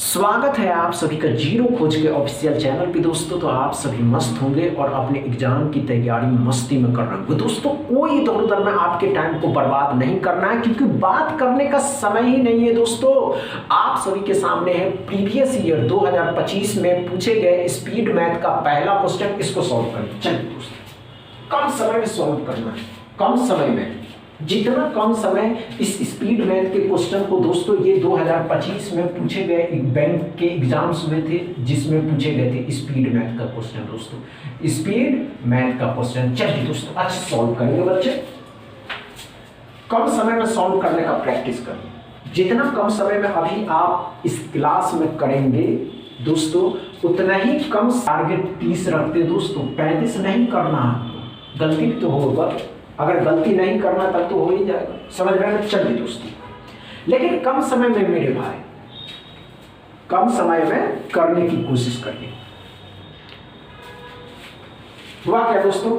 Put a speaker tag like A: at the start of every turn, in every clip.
A: स्वागत है आप सभी का जीरो खोज के ऑफिशियल चैनल पे दोस्तों। तो आप सभी मस्त होंगे और अपने एग्जाम की तैयारी मस्ती में कर रहे होंगे दोस्तों। कोई इधर उधर में आपके टाइम को बर्बाद नहीं करना है, क्योंकि बात करने का समय ही नहीं है दोस्तों। आप सभी के सामने है प्रीवियस ईयर 2025 में पूछे गए स्पीड मैथ का पहला क्वेश्चन। इसको सॉल्व करें। चलिए दोस्तों, कम समय में सॉल्व करना है, कम समय में, जितना कम समय इस स्पीड मैथ के क्वेश्चन को दोस्तों ये 2025 में पूछे गए एक बैंक के एग्जाम्स में थे, जिसमें पूछे गए थे स्पीड मैथ का क्वेश्चन दोस्तों, स्पीड मैथ का क्वेश्चन। चलिए दोस्तों, आज सॉल्व करेंगे बच्चे। कम समय में सॉल्व करने का प्रैक्टिस करिए। जितना कम समय में अभी आप इस क्लास में करेंगे दोस्तों, उतना ही कम टारगेट 30 रखते दोस्तों। 35 नहीं करना है, गलती तो होगा, अगर गलती नहीं करना तब तो हो ही जाएगा, समझ रहे हैं। चलिए दोस्तों, लेकिन कम समय में मेरे भाई, कम समय में करने की कोशिश करिए। हुआ क्या दोस्तों?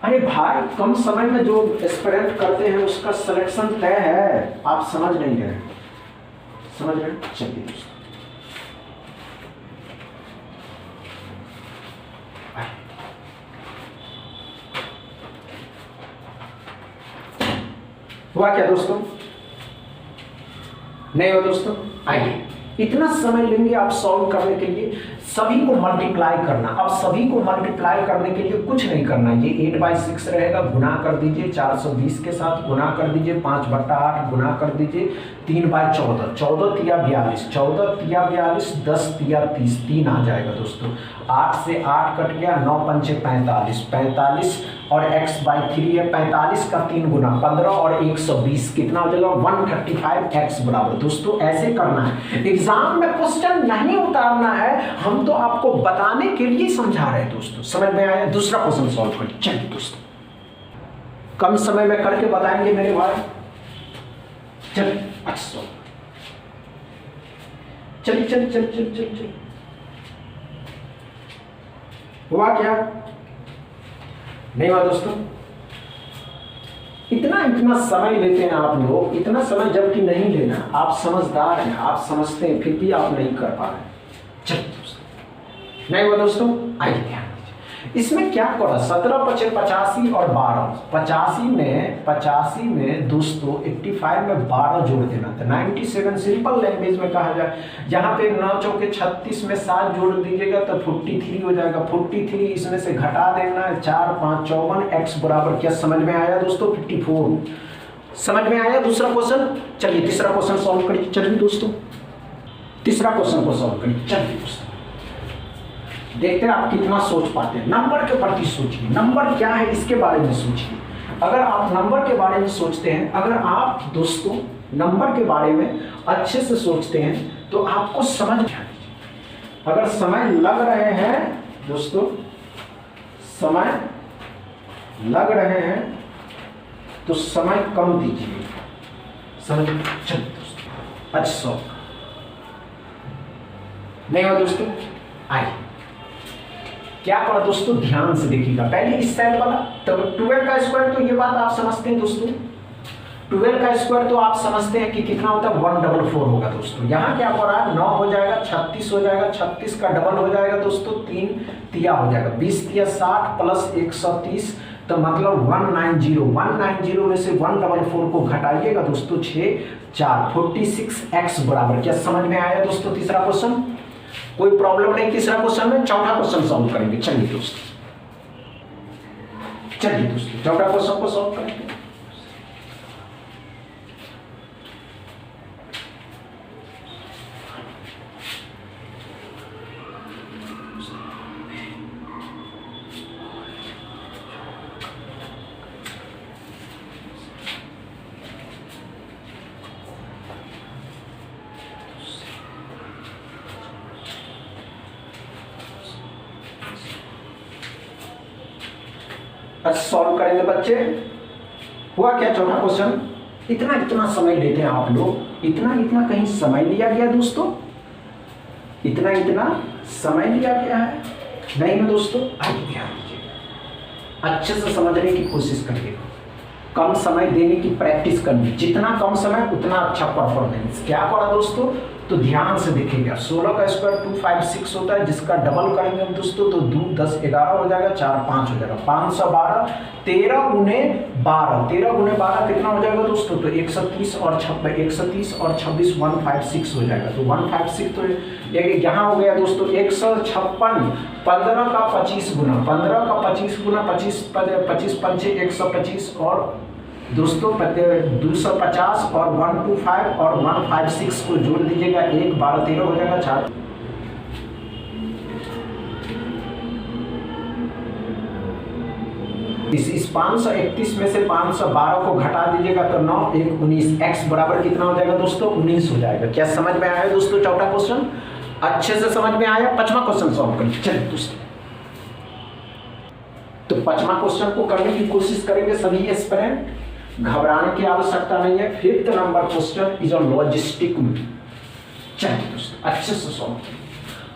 A: अरे भाई, कम समय में जो एस्पिरेंट करते हैं उसका सिलेक्शन तय है। आप समझ नहीं रहे, समझ रहे हैं। चलिए दोस्तों, हुआ क्या दोस्तों? नहीं हो दोस्तों? आइए, इतना समय लेंगे आप सॉल्व करने के लिए। सभी को मल्टीप्लाई करना। अब सभी को मल्टीप्लाई करने के लिए कुछ नहीं करना, ये 8/6 रहेगा, गुना कर दीजिए 420 के साथ, गुना कर दीजिए 5/8, गुना कर दीजिए 3/14, 14 तिया 42, 14 तिया 42, 10 तिया 30, 3 आ जाएगा दोस्तों। 8 से 8 कट गया, 9 पंचे 45, 45 और x/3 है, 45 का 3 गुना 15 और 120 कितना हो जाएगा? 135x बराबर। दोस्तों ऐसे करना है, एग्जाम में क्वेश्चन नहीं उतारना है, हम तो आपको बताने के लिए समझा रहे हैं दोस्तों। समझ में आया? दूसरा क्वेश्चन सॉल्व करिए। चलिए दोस्तों, कम समय में करके बताएंगे मेरे भाई। चलिए अच्छा, चलिए चलिए चलिए चलिए चलिए। हुआ क्या? नहीं हुआ दोस्तों? इतना समय लेते हैं आप लोग, इतना समय जबकि नहीं लेना। आप समझदार हैं, आप समझते हैं, फिर भी आप नहीं कर पा रहे। चलिए दोस्तों, नहीं हुआ दोस्तों? आइए ध्यान दीजिए। इसमें क्या करा? 17 × 85 और 12। 85 में दोस्तों 85 में 12 जोड़ देना था। 97 सिंपल लैंग्वेज में कहा जाए, जहाँ पे 9 चौके 36 में 7 जोड़ दीजिएगा तो 43 हो जाएगा। 43 इसमें से घटा देना है, 4 5 54, x बराबर क्या समझ में आया दोस्तों? 54 समझ में आया। दूसरा क्वेश्चन, चलिए तीसरा क्वेश्चन सॉल्व करिए। चलिए दोस्तों, तीसरा क्वेश्चन को सॉल्व करिए। चलिए दोस्तों, देखते हैं आप कितना सोच पाते हैं। नंबर के प्रति सोचिए, नंबर क्या है इसके बारे में सोचिए। अगर आप नंबर के बारे में सोचते हैं, अगर आप दोस्तों नंबर के बारे में अच्छे से सोचते हैं तो आपको समझ में आएगी। अगर समय लग रहे हैं दोस्तों, समय लग रहे हैं तो समय कम दीजिए। समझ? चलिए दोस्तों, अच्छा नहीं हो दोस्तों? आइए, क्या पढ़ा दोस्तों? ध्यान से देखिएगा। पहले इस साइड वाला तो 12 का स्क्वायर, तो ये बात आप समझते हैं दोस्तों। 12 का स्क्वायर तो आप समझते हैं कि कितना होता है? 144 होगा दोस्तों। यहाँ क्या पढ़ा? 9 हो जाएगा, 36 हो जाएगा, 36 का डबल हो जाएगा दोस्तों, 3 तिया हो जाएगा, 20 तिया 60 प्लस 130, तो मतलब 190। 190 में से 144 को घटाइएगा दोस्तों, 6 4 46x बराबर। क्या समझ में आया दोस्तों? तीसरा क्वेश्चन कोई प्रॉब्लम नहीं। तीसरा क्वेश्चन में चौथा क्वेश्चन सॉल्व करेंगे। चलिए दोस्तों, चलिए दोस्तों, चौथा क्वेश्चन को सॉल्व करेंगे। सॉल्व करेंगे बच्चे। हुआ क्या? चौथा क्वेश्चन। इतना समय लेते हैं आप लोग, इतना कहीं समय लिया गया दोस्तों? इतना समय लिया गया है? नहीं ना दोस्तों। आइए ध्यान दीजिए, अच्छे से समझने की कोशिश करिए। कम समय देने की प्रैक्टिस करनी, जितना कम समय उतना अच्छा परफॉर्मेंस। क्या करा दोस्तों, तो ध्यान से देखिएगा, 16 का स्क्वायर 256 होता है, जिसका डबल करेंगे हम दोस्तों तो 2 10 11 हो जाएगा, 4 5 हो जाएगा, 512, 13 गुने 12, 13 गुने 12 कितना हो जाएगा दोस्तों, तो 130 और 26 156 हो जाएगा। तो 156 तो यहाँ हो गया दोस्तों 156, 15 का 25 गुना, 15 का 25 गुना, 25 पंचे 125 और दोस्तों 250 और 125 और 156 को जोड़ दीजिएगा, 1 12 13 हो जाएगा, 4 इस 531 में से 512 को घटा दीजिएगा तो 9 1 19, x बराबर कितना हो जाएगा दोस्तों 19 हो जाएगा। क्या समझ में आया दोस्तों चौथा क्वेश्चन? अच्छे से समझ में आया। पांचवा क्वेश्चन सॉल्व करिए। चलिए दोस्तों, तो पांचवा क्वेश्चन को करने की कोशिश करेंगे सभी एस्पिरेंट, घबराने की आवश्यकता नहीं है। Fifth number question is on logistic. चलिए दोस्तों अच्छे से सॉल्व करिए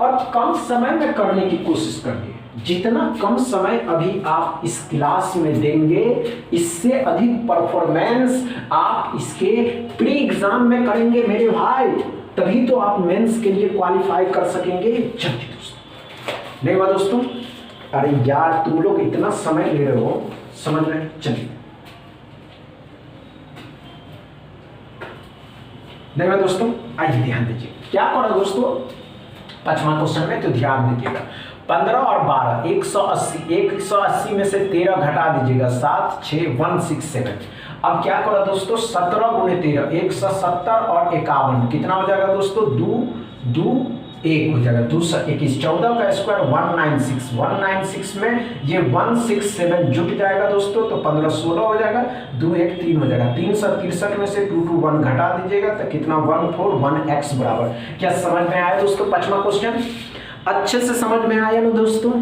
A: और कम समय में करने की कोशिश करिए। जितना कम समय अभी आप इस क्लास में देंगे, इससे अधिक परफॉर्मेंस आप इसके प्री एग्जाम में करेंगे मेरे भाई, तभी तो आप मेंस के लिए क्वालिफाई कर सकेंगे। चलिए दोस्तों, नहीं हुआ दोस्तों? अरे यार तुम लोग इतना समय ले रहे हो, समझ रहे? चलिए नहीं हुआ दोस्तों? आइए ध्यान दीजिए क्या करो दोस्तों पांचवा क्वेश्चन में, तो ध्यान दीजिएगा। 15 और 12 180 में से 13 घटा दीजिएगा, 7 6 167। अब क्या करो दोस्तों 17 गुणे 13 170 और 51 कितना हो जाएगा दोस्तों 2 1 हो जाएगा, 221। 14 का स्क्वायर 196 में ये 167 जुट जाएगा दोस्तों, तो 15 16 हो जाएगा, 2 1 3 हो जाएगा। 363 में से 2 2 1 घटा दीजिएगा तो कितना 141x बराबर। क्या समझ में आया दोस्तों पांचवा क्वेश्चन? अच्छे से समझ में आया ना दोस्तों?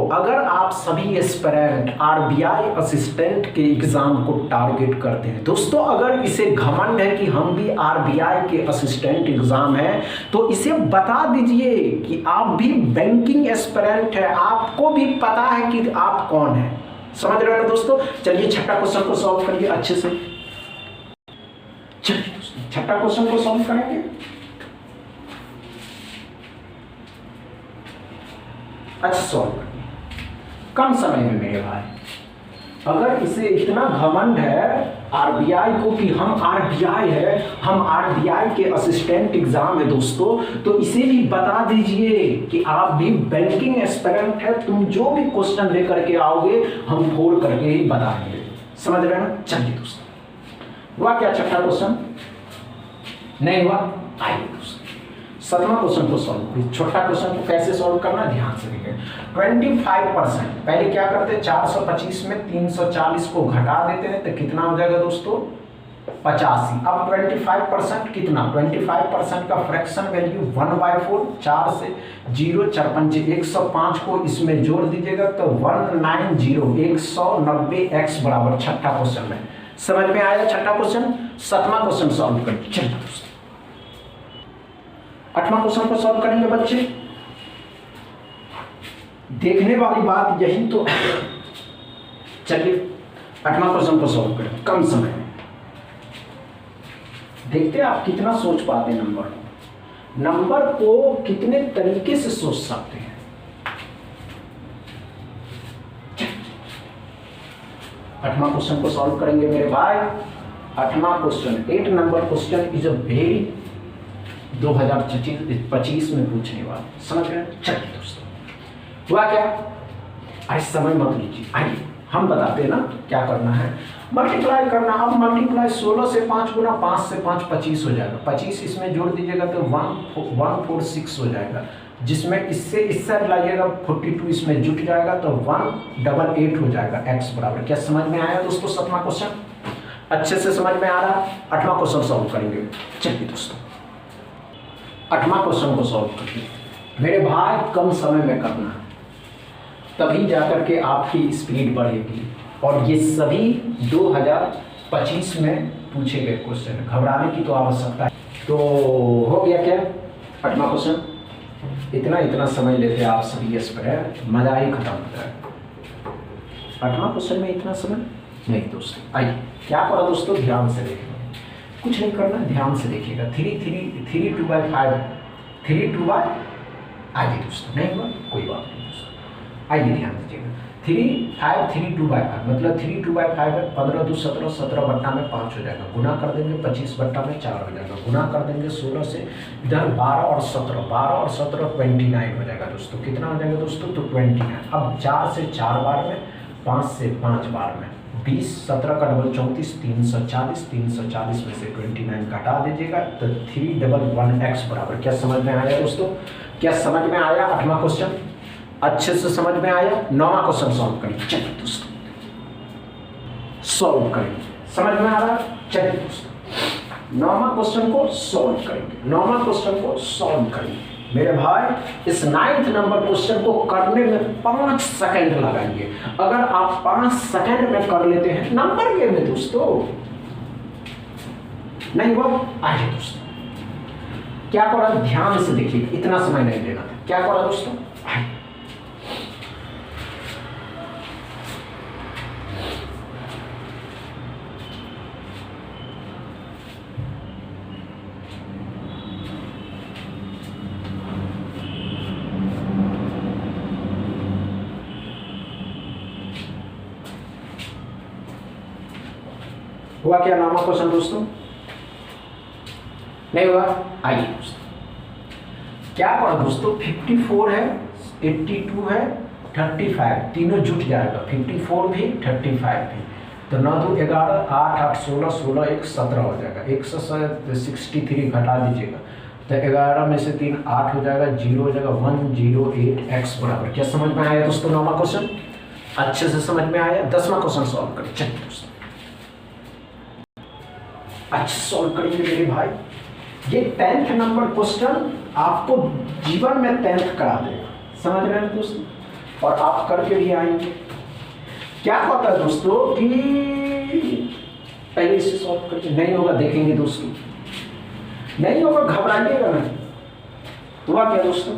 A: अगर आप सभी एस्पिरेंट आरबीआई असिस्टेंट के एग्जाम को टारगेट करते हैं दोस्तों, अगर इसे घमंड है कि हम भी आरबीआई के असिस्टेंट एग्जाम है, तो इसे बता दीजिए कि आप भी बैंकिंग एस्पिरेंट है, आपको भी पता है कि आप कौन है। समझ रहे हो ना दोस्तों? चलिए छठा क्वेश्चन को सॉल्व करिए अच्छे से। चलिए दोस्तों छठा क्वेश्चन को सॉल्व करेंगे। अच्छा सॉल्व करिए कम समय में मेरे भाई। अगर इसे इतना घमंड है आरबीआई को कि हम आरबीआई है, हम आरबीआई के असिस्टेंट एग्जाम है दोस्तों, तो इसे भी बता दीजिए कि आप भी बैंकिंग एस्पिरेंट है। तुम जो भी क्वेश्चन लेकर के आओगे हम फोड़ करके ही बताएंगे। समझ रहे हैं ना? चलिए दोस्तों, हुआ क्या छठा क्वेश्चन? नहीं हुआ? आइए दोस्तों सातवां क्वेश्चन को सॉल्व करिए। छोटा क्वेश्चन को कैसे सॉल्व करना है ध्यान से देखिए। 25%, पहले क्या करते हैं 425 में 340 को घटा देते हैं तो कितना हो जाएगा दोस्तों 85। अब 25% कितना, 25% का फ्रैक्शन वैल्यू 1/4, 4 से 0 4 5 105 को इसमें जोड़ दीजिएगा तो 190 190x बराबर। छठा क्वेश्चन में समझ में आया? छठा क्वेश्चन। सातवां क्वेश्चन सॉल्व करिए। चलिए दोस्तों आठवां क्वेश्चन को सॉल्व करेंगे बच्चे। देखने वाली बात यही तो। चलिए आठवां क्वेश्चन को सॉल्व करें कम समय में। देखते हैं आप कितना सोच पाते हैं नंबर को कितने तरीके से सोच सकते हैं। आठवां क्वेश्चन को सॉल्व करेंगे मेरे भाई। आठवां question 8 number question is a very 2025 में पूछने वाला। समझ रहे हैं? चलिए दोस्तों हुआ क्या? आज समय मत लीजिए, आइए हम बताते हैं ना क्या करना है। मल्टीप्लाई करना। अब मल्टीप्लाई 16 से 5 गुना 5 से 5 25 हो जाएगा, 25 इसमें जोड़ दीजिएगा तो 146 हो जाएगा, जिसमें इससे इससे लाइएगा 42 इसमें जुट जाएगा तो 188 हो जाएगा x बराबर। क्या समझ में आया दोस्तों सातवां क्वेश्चन? अच्छे से समझ में आ रहा? आठवां क्वेश्चन सॉल्व करेंगे। चलिए दोस्तों आठवां क्वेश्चन को सॉल्व करिए मेरे भाई। कम समय में करना है, तभी जाकर के आपकी स्पीड बढ़ेगी। और ये सभी 2025 में पूछे गए क्वेश्चन है, घबराने की तो आवश्यकता है। तो हो गया क्या आठवां क्वेश्चन? इतना समय लेते आप सभी एस्पिरेंट, मजा ही खत्म हो जाएगा। आठवां क्वेश्चन में इतना समय नहीं दोस्तों। आइए क्या करो दोस्तों ध्यान से देखिए। कुछ नहीं करना, ध्यान से देखिएगा। 3 2/5 3 2 आइए दोस्तों, नहीं हुआ कोई बात नहीं दोस्तों, आइए ध्यान दीजिएगा। 3 2/5 मतलब 3 2/5 है, 15 2 17, 17 बट्टा में 5 हो जाएगा, गुना कर देंगे 25 बट्टा में 4 हो जाएगा, गुना कर देंगे 16 से, इधर 12 और 17 29 हो जाएगा दोस्तों। कितना हो जाएगा दोस्तों? तो 29। अब 4 से 4 बार में, 5 से 5 बार में 20, 17 का डबल 34, 340, 340 में से 29 घटा दीजिएगा तो 311x बराबर। क्या समझ में आया दोस्तों? क्या समझ में आया? 8वां क्वेश्चन अच्छे से समझ में आया। 9वां क्वेश्चन सॉल्व करिए। चलिए दोस्तों सॉल्व करेंगे, समझ में आ रहा है? चलिए दोस्तों 9वां क्वेश्चन को सॉल्व करेंगे। 9वां क्वेश्चन को सॉल्व करेंगे मेरे भाई। इस 9th नंबर क्वेश्चन को करने में 5 सेकंड लगाएंगे। अगर आप 5 सेकंड में कर लेते हैं, नंबर गेम में दोस्तों, नहीं हुआ? आइए दोस्तों क्या करा, ध्यान से देखिए, इतना समय नहीं देना था। क्या करा दोस्तों? आइए हुआ क्या 9वां क्वेश्चन दोस्तों? नहीं हुआ? आइए दोस्तों क्या करो दोस्तों, 54 है, 82 है, 35 तीनों जुट जाएगा, 54 भी 35 भी, तो 9 2 11 8 8 16 16 1 17 हो जाएगा। 163 घटा दीजिएगा तो 11 में से 3 8 हो जाएगा, 0 हो जाएगा, 108x बराबर। क्या समझ में आया दोस्तों? 9वां क्वेश्चन अच्छे से समझ में आया। 10वां क्वेश्चन सॉल्व करें। चलिए दोस्तों अच्छे सॉल्व करेंगे मेरे भाई। ये 10th नंबर क्वेश्चन आपको जीवन में 10th करा देगा, समझ रहे हैं दोस्तों? और आप करके भी आएंगे। क्या पता है दोस्तों कि पहले इसे सॉल्व करके, नहीं होगा देखेंगे दोस्तों, नहीं होगा घबराइएगा नहीं। हुआ क्या दोस्तों?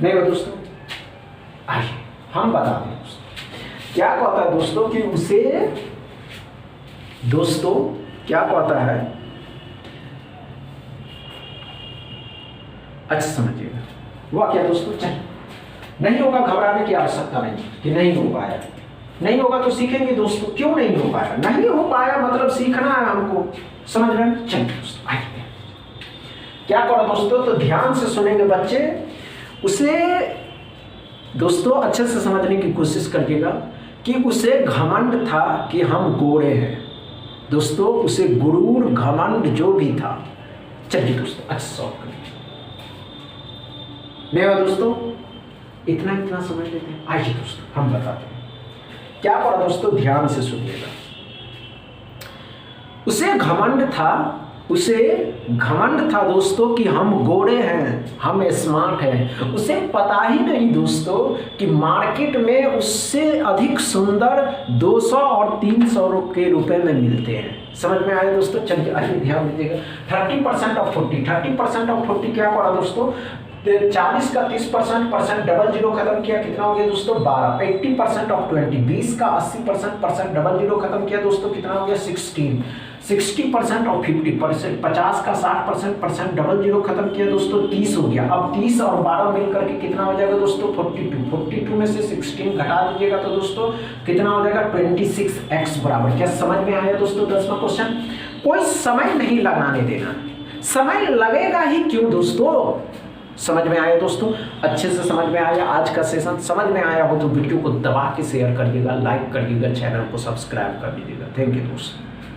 A: नहीं हुआ दोस्तों? आइए हम बता दें दोस्तों। क्या कहता है दोस्तों कि उसे, दोस्तों क्या कहता है, अच्छा समझिएगा। हुआ क्या दोस्तों? चल नहीं होगा, घबराने की आवश्यकता नहीं कि नहीं हो पाया। नहीं होगा तो सीखेंगे दोस्तों। क्यों नहीं हो पाया? नहीं हो पाया मतलब सीखना है हमको, समझ रहे हैं? चलिए दोस्तों आइए क्या करो दोस्तों, तो ध्यान से सुनेंगे बच्चे। उसे दोस्तों अच्छे से समझने की कोशिश करिएगा कि उसे घमंड था कि हम गोरे हैं दोस्तों, उसे गुरूर घमंड जो भी था। चलिए दोस्तों अच्छा सॉल्व करिए। नहीं हुआ दोस्तों? इतना समझ लेते हैं। आइए दोस्तों हम बताते हैं क्या पढ़ा दोस्तों, ध्यान से सुनिएगा। उसे घमंड था दोस्तों कि हम गोरे हैं, हम स्मार्ट हैं। उसे पता ही नहीं दोस्तों कि मार्केट में उससे अधिक सुंदर 200 और 300 के रुपए में मिलते हैं। समझ में आया दोस्तों? चलिए आइए ध्यान दीजिएगा। 30% ऑफ 40, 30% ऑफ 40 क्या पड़ा दोस्तों? 40 का 30% डबल जीरो खत्म किया, कितना हो गया दोस्तों? 12। 80% ऑफ 20, 20 का 80% डबल जीरो खत्म किया दोस्तों, कितना हो गया? 16। 60% ऑफ 50%, 50 का 60% डबल जीरो खत्म किया दोस्तों, 30 हो गया। अब 30 और 12 मिल करके कितना हो जाएगा दोस्तों? 42। 42 में से 16 घटा दीजिएगा तो दोस्तों कितना हो जाएगा? 26x बराबर। क्या समझ में आया दोस्तों? 10वां क्वेश्चन। कोई समय नहीं लगाने देना, समय लगेगा ही क्यों दोस्तों? समझ में आया दोस्तों? अच्छे से समझ में आया? आज का सेशन समझ में आया हो तो वीडियो को दबा के शेयर करिएगा, लाइक करिएगा, चैनल को सब्सक्राइब कर दीजिएगा। थैंक यू दोस्तों।